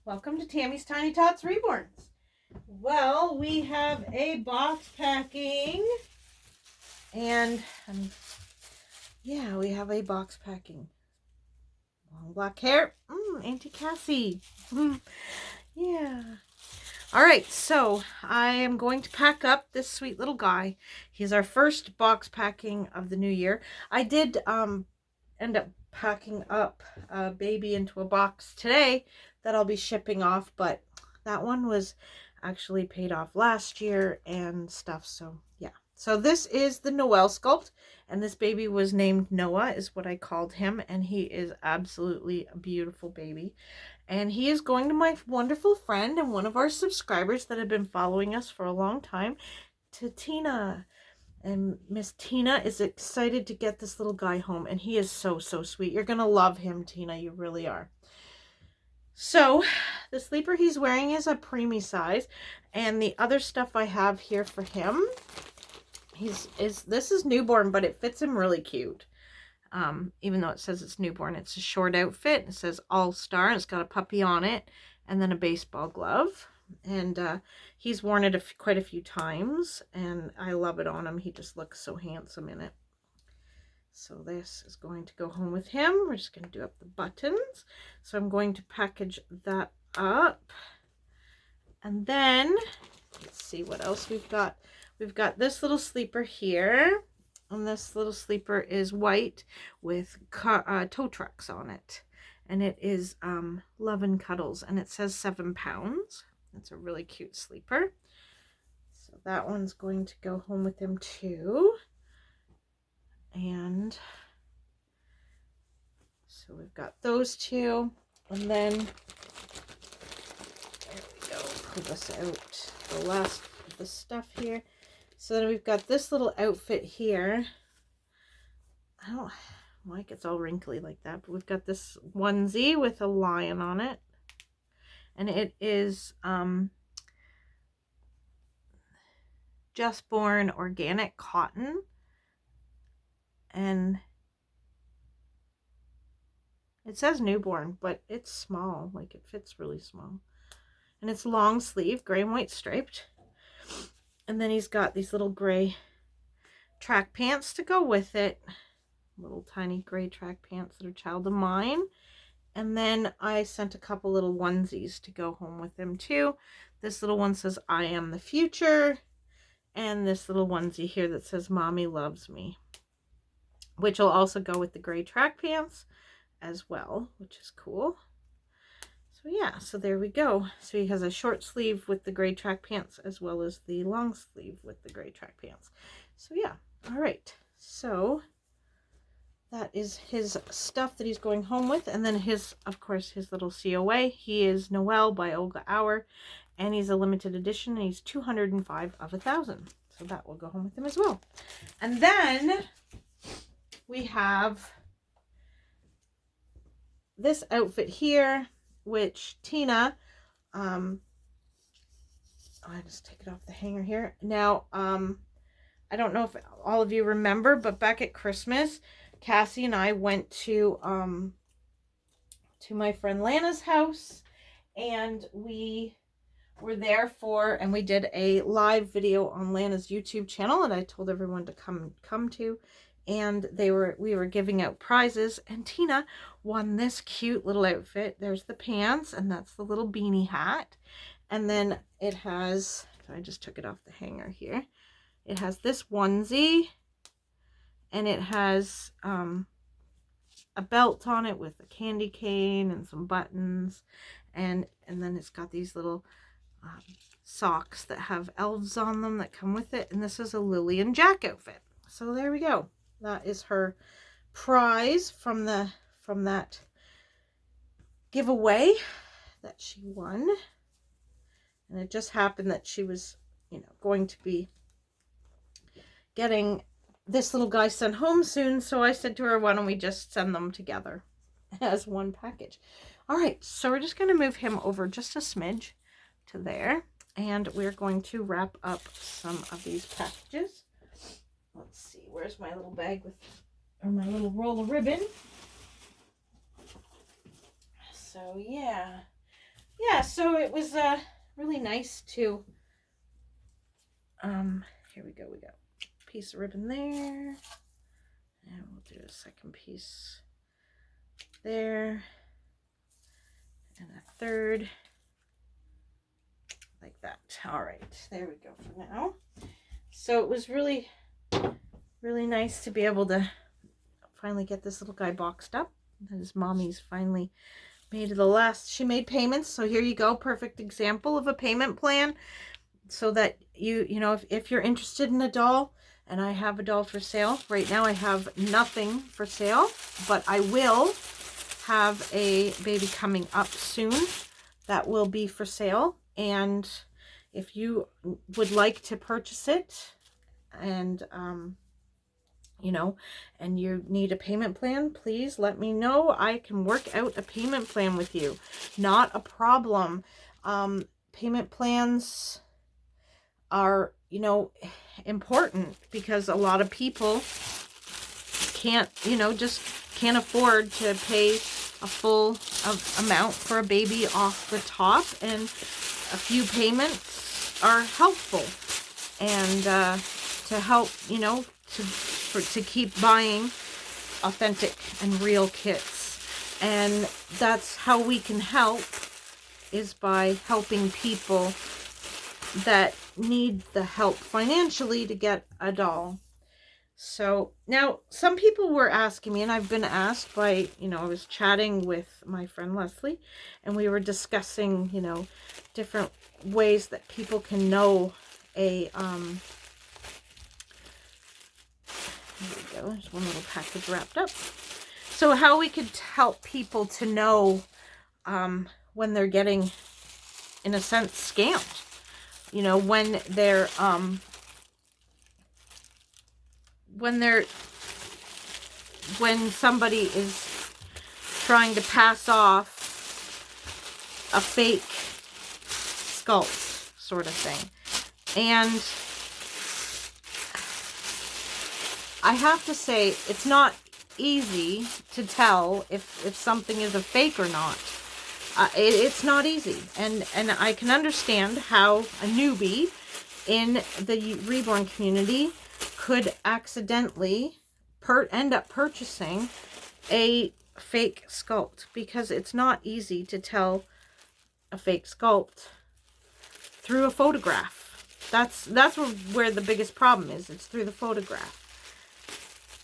Welcome to Tammy's Tiny Tots Reborns. Well, we have a box packing, and yeah, we have a box packing. Long black hair, Auntie Cassie. Yeah. All right, so I am going to pack up this sweet little guy. He's our first box packing of the new year. I did end up packing up a baby into a box today that I'll be shipping off, but that one was actually paid off last year and stuff, so yeah. So this is the Noel sculpt, and this baby was named Noah, is what I called him, and he is absolutely a beautiful baby. And he is going to my wonderful friend and one of our subscribers that have been following us for a long time, to Tina. And Miss Tina is excited to get this little guy home, and he is so sweet. You're gonna love him, Tina. You really are. So the sleeper he's wearing is a preemie size, and the other stuff I have here for him, this is newborn, but it fits him really cute. Even though it says it's newborn, it's a short outfit. It says All Star, and it's got a puppy on it, and then a baseball glove. And he's worn it quite a few times, and I love it on him. He just looks so handsome in it. So this is going to go home with him. We're just going to do up the buttons. So I'm going to package that up. And then, let's see what else we've got. We've got this little sleeper here. And this little sleeper is white with tow trucks on it. And it is Love and Cuddles. And it says 7 pounds. It's a really cute sleeper. So that one's going to go home with him too. And so we've got those two. And then, there we go, pull this out. The last of the stuff here. So then we've got this little outfit here. I don't like it's all wrinkly like that, but we've got this onesie with a lion on it. And it is Just Born organic cotton. And it says newborn, but it's small. Like, it fits really small. And it's long sleeve, gray and white striped. And then he's got these little gray track pants to go with it. Little tiny gray track pants that are child of mine. And then I sent a couple little onesies to go home with him too. This little one says, I am the future. And this little onesie here that says, Mommy loves me. Which will also go with the gray track pants as well, which is cool. So yeah, so there we go. So he has a short sleeve with the gray track pants as well as the long sleeve with the gray track pants. So yeah, all right. So that is his stuff that he's going home with. And then his, of course, his little COA. He is Noel by Olga Auer, and he's a limited edition, and he's 205 of 1,000. So that will go home with him as well. And then we have this outfit here, which Tina, I just take it off the hanger here. Now, I don't know if all of you remember, but back at Christmas, Cassie and I went to my friend Lana's house, and we were there and we did a live video on Lana's YouTube channel, and I told everyone to come to. And we were giving out prizes, and Tina won this cute little outfit. There's the pants, and that's the little beanie hat. And then it has, I just took it off the hanger here. It has this onesie, and it has a belt on it with a candy cane and some buttons. And then it's got these little socks that have elves on them that come with it. And this is a Lily and Jack outfit. So there we go. That is her prize from that giveaway that she won. And it just happened that she was, going to be getting this little guy sent home soon. So I said to her, why don't we just send them together as one package? All right, so we're just going to move him over just a smidge to there. And we're going to wrap up some of these packages. Let's see, where's my little bag or my little roll of ribbon? So yeah, yeah, so it was really nice to, here we go, we got a piece of ribbon there, and we'll do a second piece there, and a third, like that. All right, there we go for now. So it was really, really nice to be able to finally get this little guy boxed up. His mommy's finally made the last, she made payments, so here you go, perfect example of a payment plan, so that you know, if you're interested in a doll, and I have a doll for sale right now. I have nothing for sale, but I will have a baby coming up soon that will be for sale, and if you would like to purchase it, and you know, and you need a payment plan, please let me know. I can work out a payment plan with you. Not a problem. Payment plans are, you know, important because a lot of people can't, you know, just can't afford to pay a full amount for a baby off the top, and a few payments are helpful, and to help, you know, to keep buying authentic and real kits. And that's how we can help, is by helping people that need the help financially to get a doll. So now some people were asking me, and I've been asked by, you know, I was chatting with my friend Leslie, and we were discussing, you know, different ways that people can know a, here we go, there's one little package wrapped up. So how we could help people to know when they're getting, in a sense, scammed. You know, when somebody is trying to pass off a fake sculpt sort of thing. And I have to say, it's not easy to tell if something is a fake or not. It's not easy. And I can understand how a newbie in the Reborn community could accidentally end up purchasing a fake sculpt, because it's not easy to tell a fake sculpt through a photograph. That's where the biggest problem is. It's through the photograph.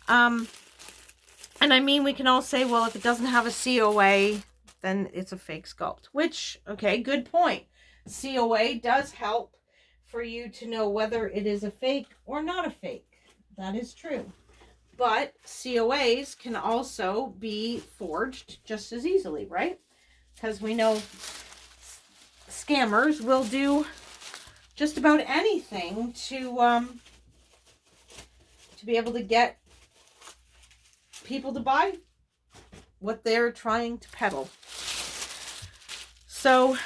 And I mean, we can all say, well, if it doesn't have a COA, then it's a fake sculpt, which, okay, good point. COA does help for you to know whether it is a fake or not a fake. That is true. But COAs can also be forged just as easily, right? Because we know scammers will do just about anything to be able to get people to buy what they're trying to peddle. So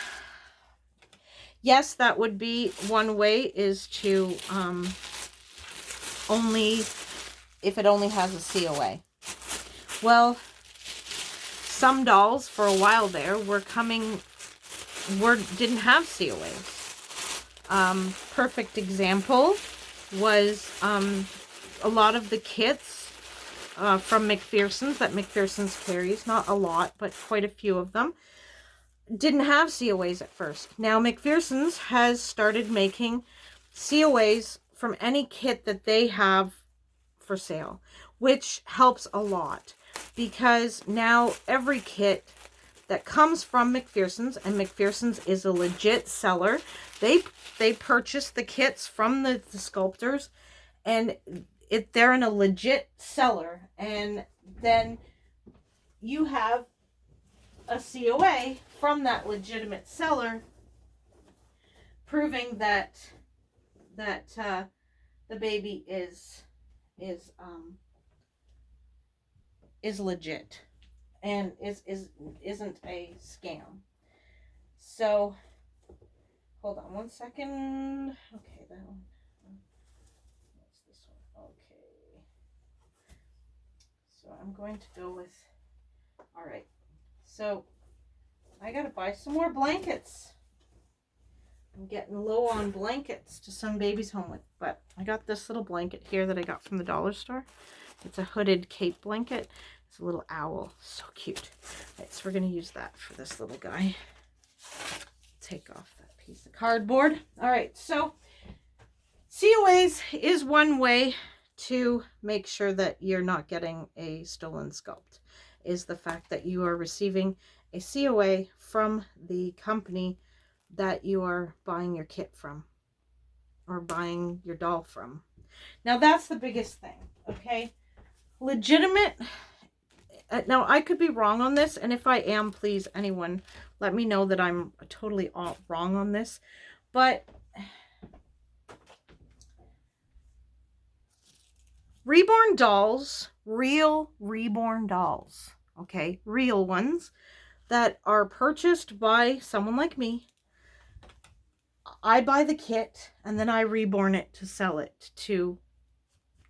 yes, that would be one way, is to only if it only has a COA. Well, some dolls for a while there didn't have COAs. Perfect example was a lot of the kits from McPherson's that McPherson's carries, not a lot, but quite a few of them, didn't have COAs at first. Now McPherson's has started making COAs from any kit that they have for sale, which helps a lot, because now every kit that comes from McPherson's, and McPherson's is a legit seller, they purchase the kits from the sculptors, and they're in a legit seller, and then you have a COA from that legitimate seller proving that the baby is legit and isn't a scam. So hold on one second. Okay, that one. What's this one? Okay. So I'm going to go with, all right. So I gotta buy some more blankets. I'm getting low on blankets to send babies home with, but I got this little blanket here that I got from the dollar store. It's a hooded cape blanket. It's a little owl. So cute. All right, so we're going to use that for this little guy. Take off that piece of cardboard. All right, so COAs is one way to make sure that you're not getting a stolen sculpt, is the fact that you are receiving a COA from the company that you are buying your kit from or buying your doll from. Now that's the biggest thing, okay? Legitimate. Now I could be wrong on this, and if I am, please anyone let me know that I'm totally wrong on this, but reborn dolls, real reborn dolls, okay, real ones that are purchased by someone like me, I buy the kit and then I reborn it to sell it to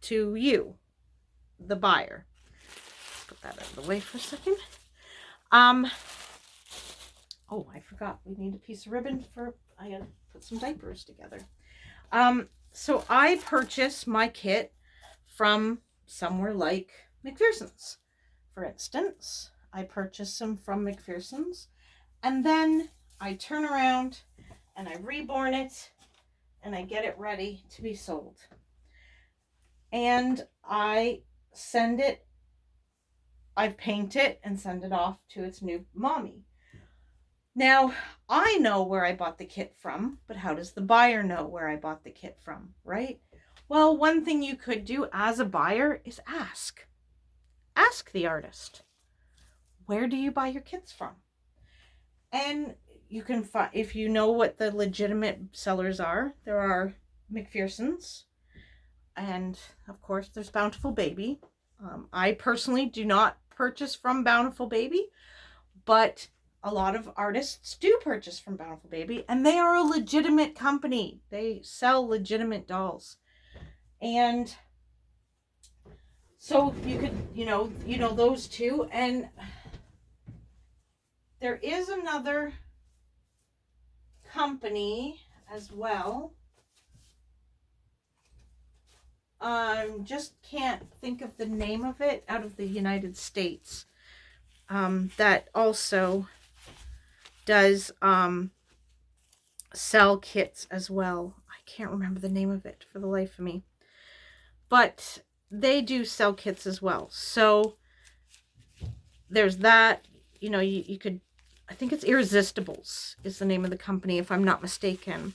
you, the buyer. Put that out of the way for a second. Oh, I forgot. We need a piece of ribbon for, I gotta put some diapers together. So I purchase my kit from somewhere like McPherson's. For instance, I purchase them from McPherson's and then I turn around and I reborn it and I get it ready to be sold. And I paint it and send it off to its new mommy. Now, I know where I bought the kit from, but how does the buyer know where I bought the kit from, right? Well, one thing you could do as a buyer is ask. Ask the artist, where do you buy your kits from? And you can find, if you know what the legitimate sellers are, there are McPherson's, and of course there's Bountiful Baby. I personally do not purchase from Bountiful Baby, but a lot of artists do purchase from Bountiful Baby, and they are a legitimate company. They sell legitimate dolls. And so you could, you know those two. And there is another company as well. Just can't think of the name of it, out of the United States. That also does sell kits as well. I can't remember the name of it for the life of me. But they do sell kits as well. So there's that. You know, you could, I think it's Irresistibles is the name of the company, if I'm not mistaken.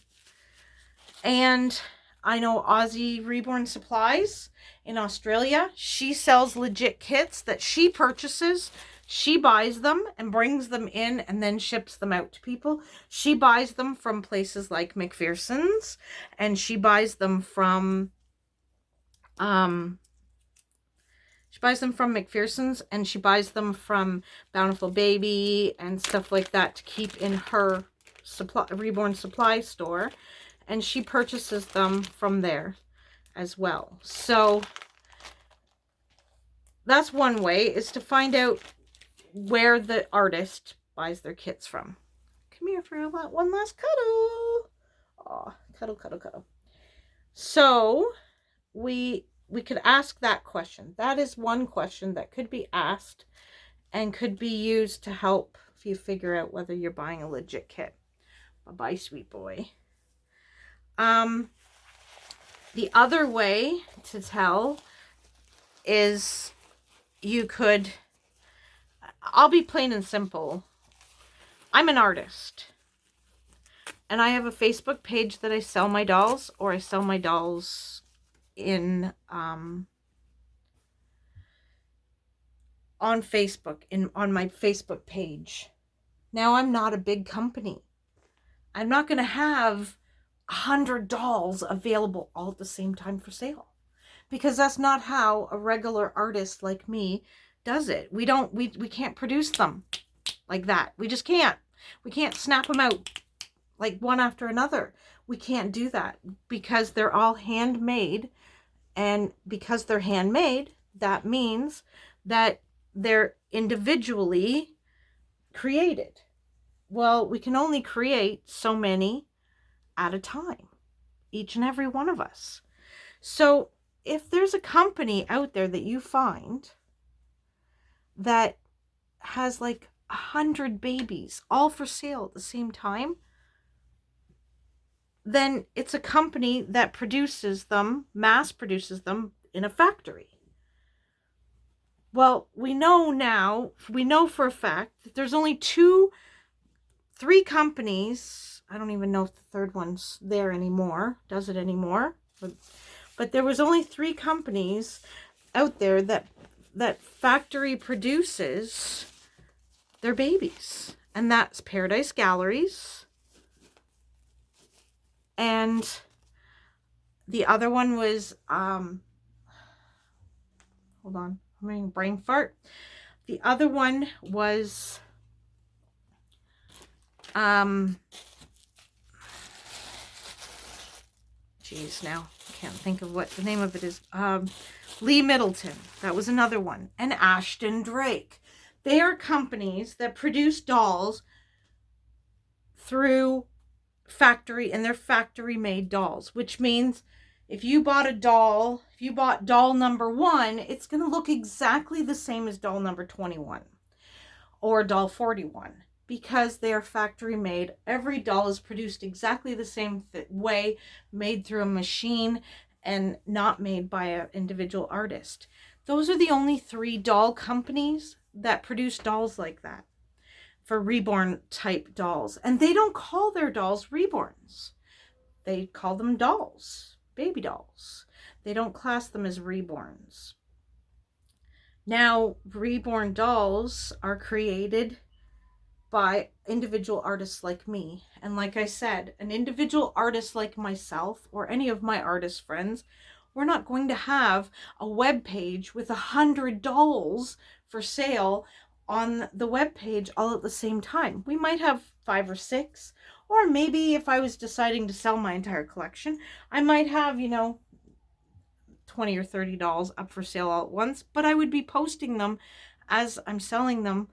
And I know Aussie Reborn Supplies in Australia. She sells legit kits that she purchases. She buys them and brings them in and then ships them out to people. She buys them from places like McPherson's, and she buys them from McPherson's, and she buys them from Bountiful Baby and stuff like that to keep in her Reborn Supply store, and she purchases them from there as well. So that's one way, is to find out where the artist buys their kits from. Come here for one last cuddle. Aw, cuddle, cuddle, cuddle. So we could ask that question. That is one question that could be asked and could be used to help you figure out whether you're buying a legit kit. Bye-bye, sweet boy. The other way to tell is you could, I'll be plain and simple. I'm an artist. And I have a Facebook page that I sell my dolls, or I sell my dolls in on Facebook, on my Facebook page. Now, I'm not a big company. I'm not going to have 100 dolls available all at the same time for sale, because that's not how a regular artist like me does it. We can't produce them like that. We just can't. We can't snap them out like one after another. We can't do that because they're all handmade. And because they're handmade, that means that they're individually created. Well, we can only create so many at a time, each and every one of us. So if there's a company out there that you find that has like 100 babies all for sale at the same time, then it's a company that produces them, mass produces them in a factory. Well, we know for a fact that there's only 3 companies. I don't even know if the third one's there anymore, does it anymore? But there was only 3 companies out there that factory produces their babies. And that's Paradise Galleries. And the other one was, hold on, I'm having a brain fart. The other one was, geez, now I can't think of what the name of it is. Lee Middleton, that was another one. And Ashton Drake. They are companies that produce dolls through factory, and they're factory made dolls, which means if you bought doll number 1, it's going to look exactly the same as doll number 21 or doll 41, because they are factory made. Every doll is produced exactly the same way, made through a machine and not made by an individual artist. Those are the only 3 doll companies that produce dolls like that, for reborn type dolls. And they don't call their dolls reborns. They call them dolls, baby dolls. They don't class them as reborns. Now, reborn dolls are created by individual artists like me. And like I said, an individual artist like myself or any of my artist friends, we're not going to have a web page with 100 dolls for sale on the web page all at the same time. We might have 5 or 6, or maybe if I was deciding to sell my entire collection, I might have, 20 or 30 dolls up for sale all at once, but I would be posting them as I'm selling them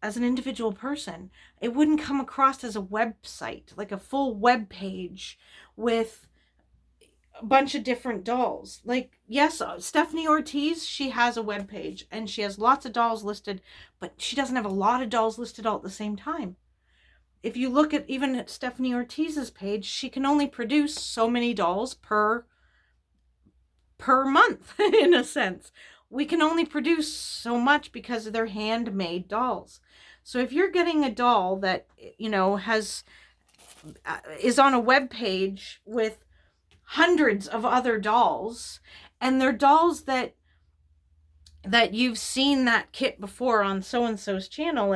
as an individual person. It wouldn't come across as a website, like a full web page with a bunch of different dolls. Like, yes, Stephanie Ortiz, she has a web page and she has lots of dolls listed, but she doesn't have a lot of dolls listed all at the same time. If you look at even Stephanie Ortiz's page, she can only produce so many dolls per month, in a sense. We can only produce so much because they're handmade dolls. So if you're getting a doll that, is on a web page with hundreds of other dolls, and they're dolls that you've seen that kit before on so-and-so's channel,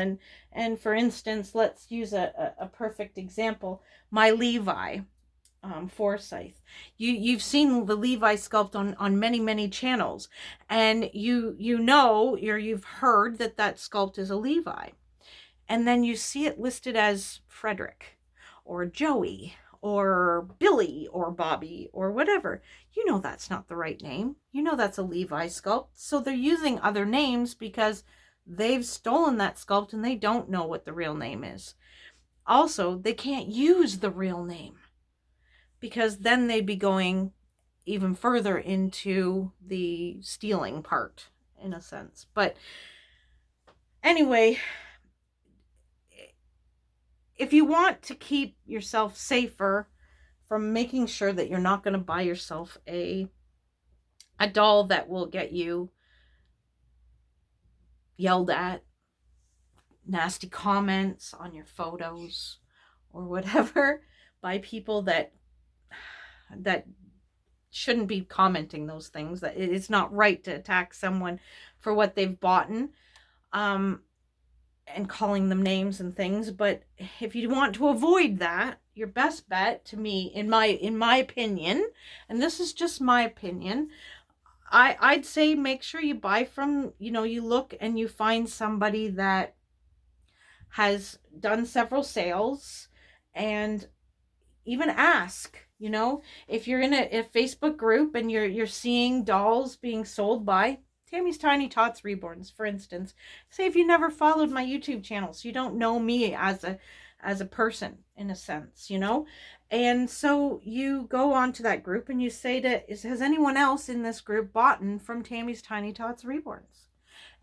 and for instance, let's use a perfect example, my Levi, Forsyth. You've seen the Levi sculpt on many channels, and you've heard that sculpt is a Levi, and then you see it listed as Frederick or Joey or Billy or Bobby or whatever. That's not the right name. That's a Levi sculpt. So they're using other names because they've stolen that sculpt and they don't know what the real name is. Also, they can't use the real name, because then they'd be going even further into the stealing part, in a sense. But anyway, if you want to keep yourself safer from making sure that you're not going to buy yourself a doll that will get you yelled at, nasty comments on your photos or whatever by people that shouldn't be commenting those things, that it's not right to attack someone for what they've bought, and calling them names and things. But if you want to avoid that, your best bet, to me, in my opinion, and this is just my opinion, I'd say make sure you buy from, you look and you find somebody that has done several sales, and even ask, if you're in a Facebook group and you're seeing dolls being sold by Tammy's Tiny Tots Reborns, for instance. Say if you never followed my YouTube channel, so you don't know me as a person, in a sense, you know? And so you go onto that group and you say has anyone else in this group bought from Tammy's Tiny Tots Reborns?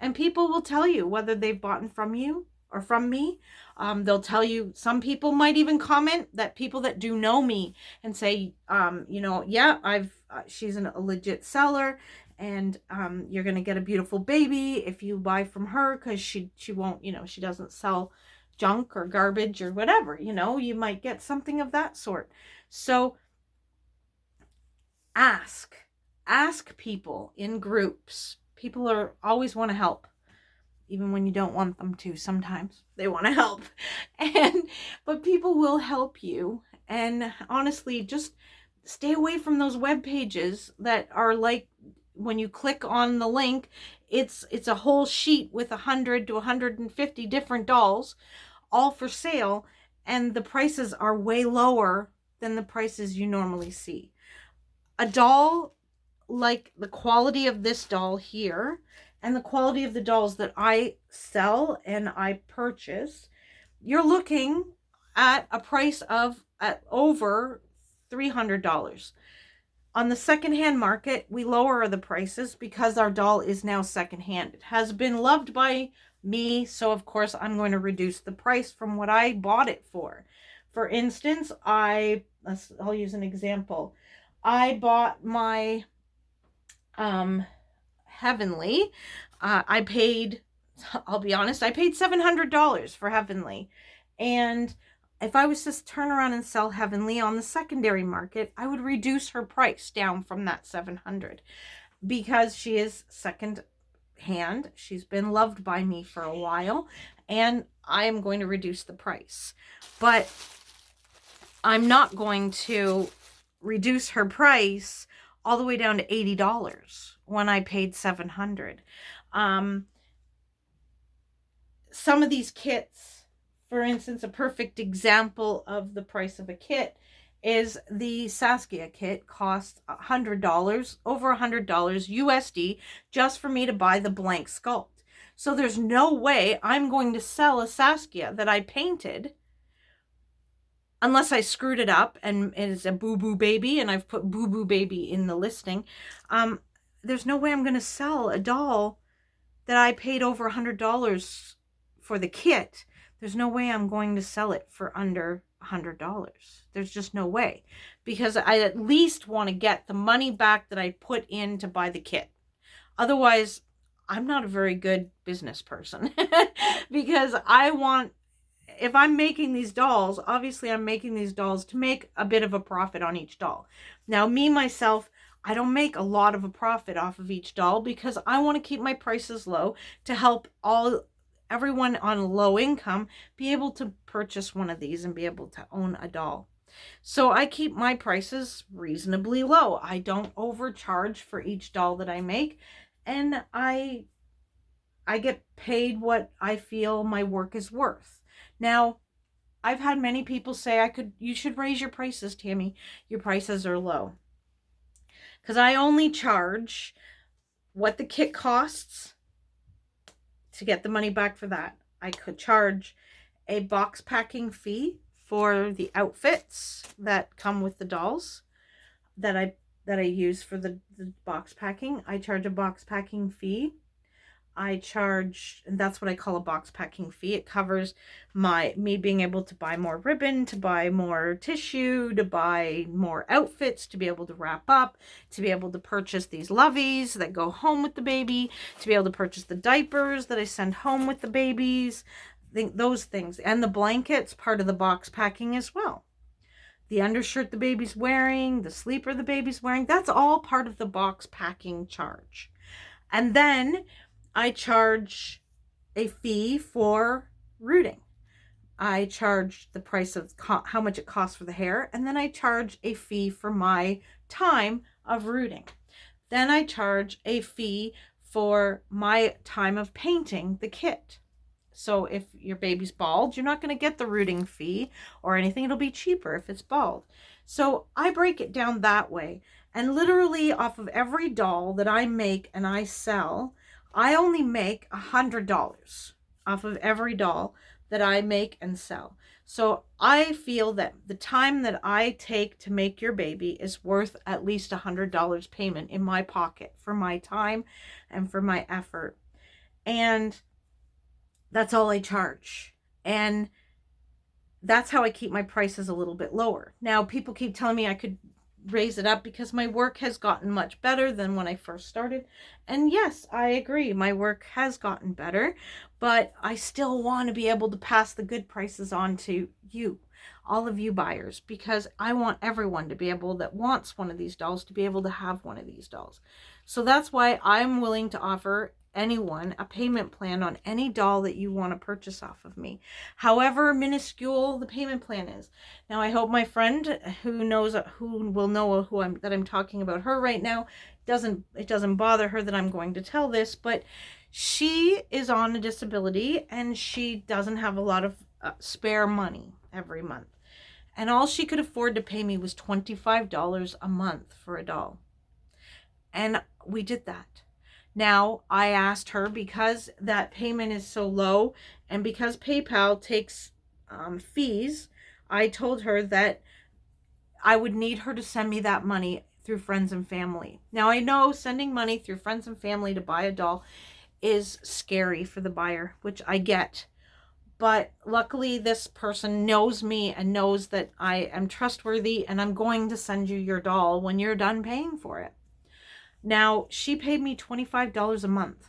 And people will tell you whether they've bought from you or from me. They'll tell you, some people might even comment, that people that do know me and say, you know, yeah, she's a legit seller, and you're going to get a beautiful baby if you buy from her, because she won't, you know, she doesn't sell junk or garbage or whatever, you know, you might get something of that sort. So ask people in groups. People are always want to help, even when you don't want them to. Sometimes they want to help, but people will help you. And honestly, just stay away from those web pages that are like, when you click on the link, it's a whole sheet with 100 to 150 different dolls, all for sale, and the prices are way lower than the prices you normally see. A doll like the quality of this doll here and the quality of the dolls that I sell and I purchase, you're looking at a price of over $300. On the secondhand market, we lower the prices because our doll is now secondhand. It has been loved by me, so of course I'm going to reduce the price from what I bought it for. For instance, I'll use an example. I bought my Heavenly. I'll be honest, I paid $700 for Heavenly. And if I was to turn around and sell Heavenly on the secondary market, I would reduce her price down from that $700, because she is second hand. She's been loved by me for a while, and I am going to reduce the price. But I'm not going to reduce her price all the way down to $80 when I paid $700. Some of these kits, for instance, a perfect example of the price of a kit is the Saskia kit. Costs $100, over $100 USD, just for me to buy the blank sculpt. So there's no way I'm going to sell a Saskia that I painted unless I screwed it up and it is a boo-boo baby, and I've put boo-boo baby in the listing. There's no way I'm going to sell a doll that I paid over $100 for the kit. There's no way I'm going to sell it for under $100. There's just no way, because I at least want to get the money back that I put in to buy the kit. Otherwise, I'm not a very good business person because if I'm making these dolls, obviously I'm making these dolls to make a bit of a profit on each doll. Now, me, myself, I don't make a lot of a profit off of each doll because I want to keep my prices low to help everyone on low income be able to purchase one of these and be able to own a doll. So I keep my prices reasonably low. I don't overcharge for each doll that I make, and I get paid what I feel my work is worth. Now, I've had many people say, you should raise your prices, Tammy. Your prices are low. Because I only charge what the kit costs to get the money back for that. I could charge a box packing fee for the outfits that come with the dolls that I use for the box packing. I charge a box packing fee. And that's what I call a box packing fee. It covers me being able to buy more ribbon, to buy more tissue, to buy more outfits, to be able to wrap up, to be able to purchase these loveys that go home with the baby, to be able to purchase the diapers that I send home with the babies, those things. And the blankets, part of the box packing as well. The undershirt the baby's wearing, the sleeper the baby's wearing, that's all part of the box packing charge. And then I charge a fee for rooting. I charge the price of how much it costs for the hair, and then I charge a fee for my time of rooting. Then I charge a fee for my time of painting the kit. So if your baby's bald, you're not going to get the rooting fee or anything. It'll be cheaper if it's bald. So I break it down that way. And literally off of every doll that I make and I sell, I only make $100 off of every doll that I make and sell. So I feel that the time that I take to make your baby is worth at least $100 payment in my pocket for my time and for my effort. And that's all I charge. And that's how I keep my prices a little bit lower. Now, people keep telling me I could raise it up because my work has gotten much better than when I first started. And yes, I agree, my work has gotten better, but I still want to be able to pass the good prices on to you, all of you buyers, because I want everyone to be able that wants one of these dolls to be able to have one of these dolls. So that's why I'm willing to offer anyone a payment plan on any doll that you want to purchase off of me, however minuscule the payment plan is. Now, I hope my friend who will know that I'm talking about her right now, it doesn't bother her that I'm going to tell this, but she is on a disability and she doesn't have a lot of spare money every month. And all she could afford to pay me was $25 a month for a doll. And we did that. Now, I asked her, because that payment is so low and because PayPal takes fees, I told her that I would need her to send me that money through friends and family. Now, I know sending money through friends and family to buy a doll is scary for the buyer, which I get. But luckily, this person knows me and knows that I am trustworthy, and I'm going to send you your doll when you're done paying for it. Now, she paid me $25 a month,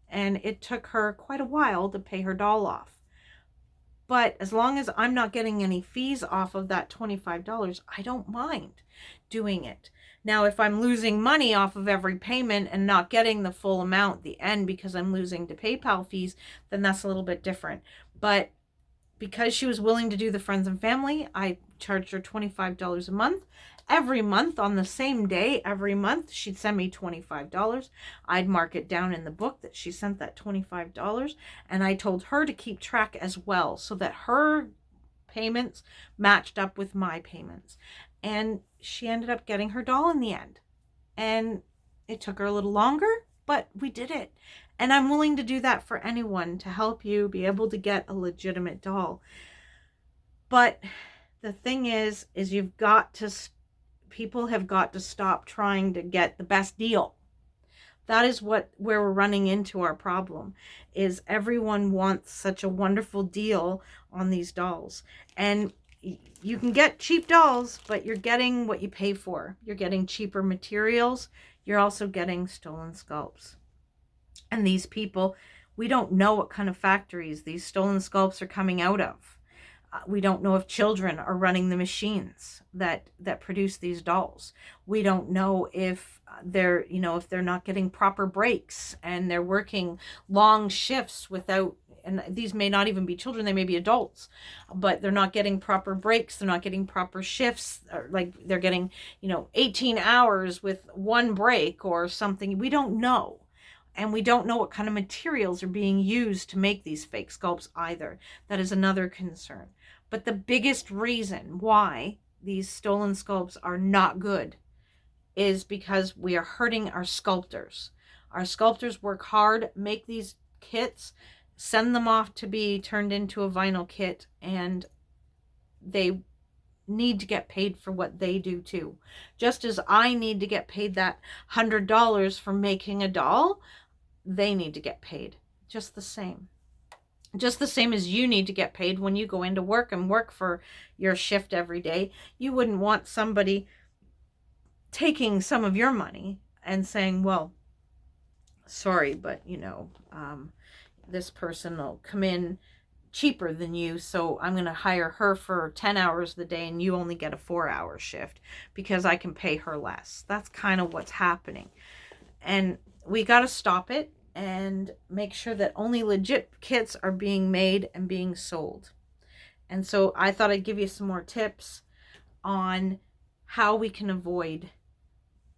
and it took her quite a while to pay her doll off. But as long as I'm not getting any fees off of that $25, I don't mind doing it. Now, if I'm losing money off of every payment and not getting the full amount at the end because I'm losing to PayPal fees, then that's a little bit different. But because she was willing to do the friends and family, I charged her $25 a month. Every month, on the same day, every month, she'd send me $25. I'd mark it down in the book that she sent that $25. And I told her to keep track as well so that her payments matched up with my payments. And she ended up getting her doll in the end. And it took her a little longer, but we did it. And I'm willing to do that for anyone to help you be able to get a legitimate doll. But the thing is people have got to stop trying to get the best deal. That is where we're running into our problem, is everyone wants such a wonderful deal on these dolls. And you can get cheap dolls, but you're getting what you pay for. You're getting cheaper materials. You're also getting stolen sculpts. And these people, we don't know what kind of factories these stolen sculpts are coming out of. We don't know if children are running the machines that produce these dolls. We don't know if they're not getting proper breaks and they're working long shifts without, and these may not even be children, they may be adults, but they're not getting proper breaks. They're not getting proper shifts. Like they're getting, 18 hours with one break or something. We don't know. And we don't know what kind of materials are being used to make these fake sculpts either. That is another concern. But the biggest reason why these stolen sculpts are not good is because we are hurting our sculptors. Our sculptors work hard, make these kits, send them off to be turned into a vinyl kit, and they need to get paid for what they do too. Just as I need to get paid that $100 for making a doll, they need to get paid just the same. Just the same as you need to get paid when you go into work and work for your shift every day. You wouldn't want somebody taking some of your money and saying, well, sorry, but this person will come in cheaper than you, so I'm going to hire her for 10 hours a day and you only get a 4-hour shift because I can pay her less. That's kind of what's happening. And we got to stop it and make sure that only legit kits are being made and being sold. And so I thought I'd give you some more tips on how we can avoid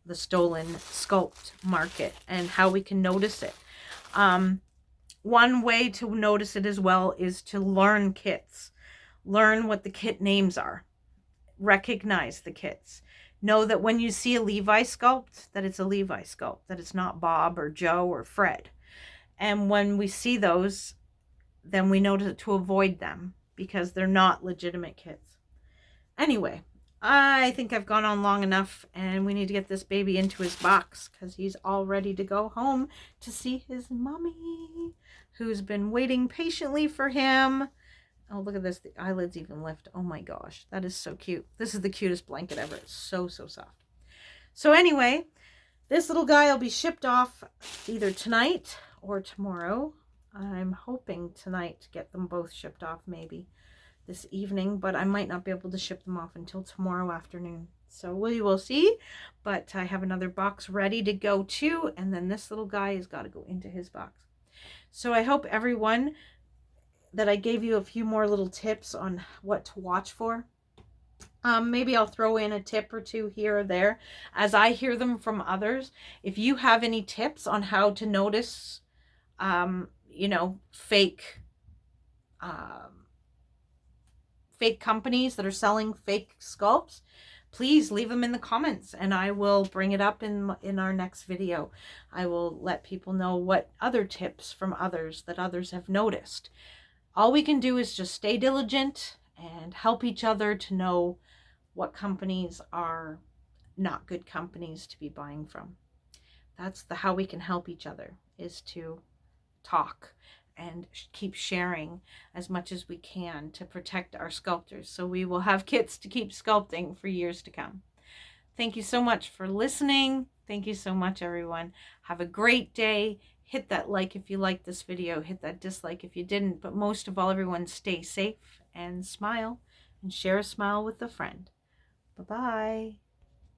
the stolen sculpt market and how we can notice it. One way to notice it as well is to learn kits. Learn what the kit names are. Recognize the kits. Know that when you see a Levi sculpt, that it's a Levi sculpt, that it's not Bob or Joe or Fred. And when we see those, then we know to avoid them because they're not legitimate kits. Anyway, I think I've gone on long enough, and we need to get this baby into his box because he's all ready to go home to see his mommy, who's been waiting patiently for him. Oh, look at this. The eyelids even lift. Oh my gosh, that is so cute. This is the cutest blanket ever. It's so, so soft. So anyway, this little guy will be shipped off either tonight or tomorrow. I'm hoping tonight to get them both shipped off, maybe this evening, but I might not be able to ship them off until tomorrow afternoon. So we will see, but I have another box ready to go too, and then this little guy has got to go into his box. So I hope everyone that I gave you a few more little tips on what to watch for. Maybe I'll throw in a tip or two here or there as I hear them from others. If you have any tips on how to notice, you know, fake companies that are selling fake sculpts, please leave them in the comments and I will bring it up in our next video. I will let people know what other tips from others that others have noticed. All we can do is just stay diligent and help each other to know what companies are not good companies to be buying from. That's how we can help each other, is to talk and keep sharing as much as we can to protect our sculptors, so we will have kits to keep sculpting for years to come. Thank you so much for listening. Thank you so much, everyone. Have a great day. Hit that like if you liked this video. Hit that dislike if you didn't. But most of all, everyone, stay safe and smile, and share a smile with a friend. Bye-bye.